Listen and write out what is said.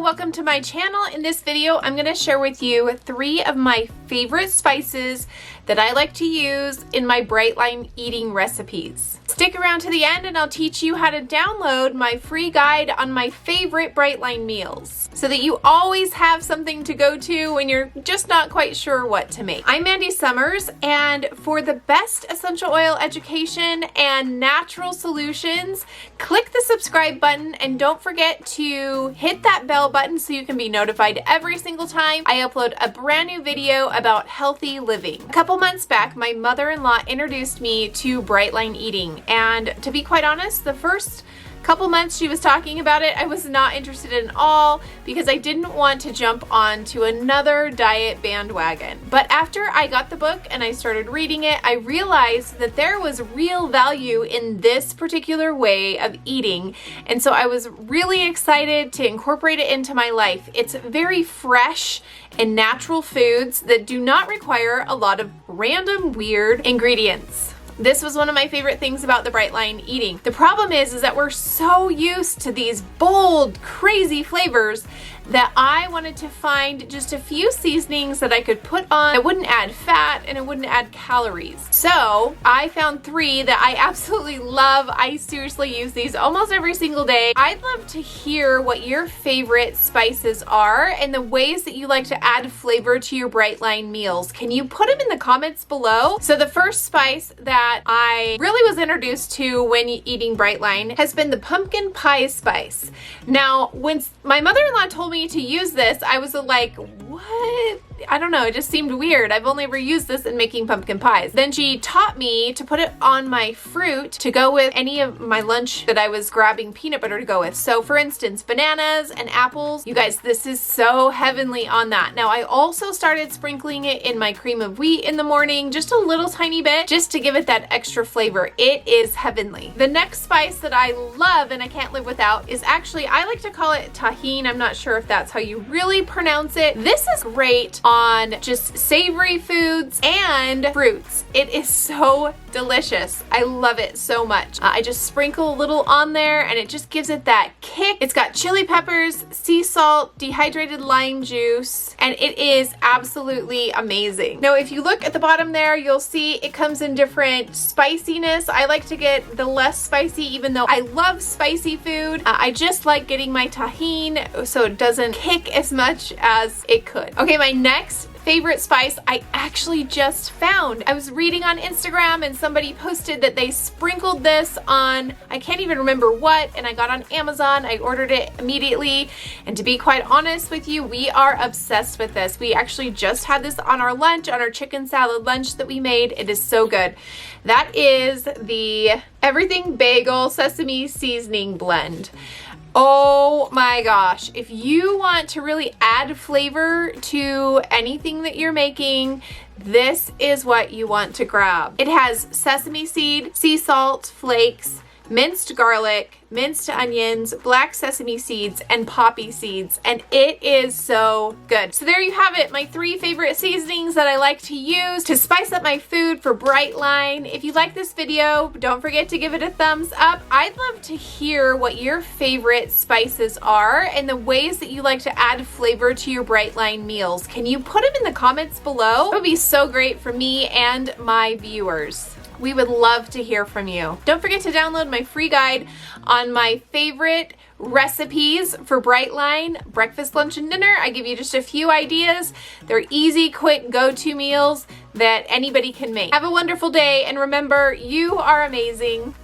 welcome to my channel. In this video, I'm going to share with you 3 of my favorite spices that I like to use in my bright line eating recipes. Stick around to the end and I'll teach you how to download my free guide on my favorite bright line meals so that you always have something to go to when you're just not quite sure what to make. I'm Mandy Summers, and for the best essential oil education and natural solutions, click the subscribe button and don't forget to hit that bell button so you can be notified every single time I upload a brand new video about healthy living. A couple months back, my mother-in-law introduced me to bright line eating, and to be quite honest, the first couple months she was talking about it, I was not interested in all because I didn't want to jump onto another diet bandwagon. But after I got the book and I started reading it, I realized that there was real value in this particular way of eating, and so I was really excited to incorporate it into my life. It's very fresh and natural foods that do not require a lot of random weird ingredients. This was one of my favorite things about the bright line eating. The problem is that we're so used to these bold, crazy flavors that I wanted to find just a few seasonings that I could put on that wouldn't add fat and it wouldn't add calories. So I found 3 that I absolutely love. I seriously use these almost every single day. I'd love to hear what your favorite spices are and the ways that you like to add flavor to your bright line meals. Can you put them in the comments below? So the first spice that I really was introduced to when eating bright line has been the pumpkin pie spice. Now, when my mother-in-law told me to use this, I was like, what? I don't know, it just seemed weird. I've only ever used this in making pumpkin pies. Then she taught me to put it on my fruit to go with any of my lunch that I was grabbing peanut butter to go with. So for instance, bananas and apples. You guys, this is so heavenly on that. Now I also started sprinkling it in my cream of wheat in the morning, just a little tiny bit, just to give it that extra flavor. It is heavenly. The next spice that I love and I can't live without is actually, I like to call it Tajin. I'm not sure if that's how you really pronounce it. This is great on just savory foods and fruits. It is so delicious. I love it so much. I just sprinkle a little on there and it just gives it that kick. It's got chili peppers, sea salt, dehydrated lime juice, and it is absolutely amazing. Now, if you look at the bottom there, you'll see it comes in different spiciness. I like to get the less spicy, even though I love spicy food. I just like getting my Tajin so it doesn't kick as much as it could. Okay, my next favorite spice I actually just found. I was reading on Instagram and somebody posted that they sprinkled this on, I can't even remember what, and I got on Amazon. I ordered it immediately, and to be quite honest with you, we are obsessed with this. We actually just had this on our lunch, on our chicken salad lunch that we made. It is so good. That is the Everything Bagel Sesame Seasoning Blend. Oh my gosh, if you want to really add flavor to anything that you're making, this is what you want to grab. It has sesame seed, sea salt flakes, minced garlic, minced onions, black sesame seeds, and poppy seeds, and it is so good. So there you have it, my 3 favorite seasonings that I like to use to spice up my food for bright line. If you like this video, don't forget to give it a thumbs up. I'd love to hear what your favorite spices are and the ways that you like to add flavor to your bright line meals. Can you put them in the comments below? It would be so great for me and my viewers. We would love to hear from you. Don't forget to download my free guide on my favorite recipes for bright line, breakfast, lunch, and dinner. I give you just a few ideas. They're easy, quick, go-to meals that anybody can make. Have a wonderful day, and remember, you are amazing.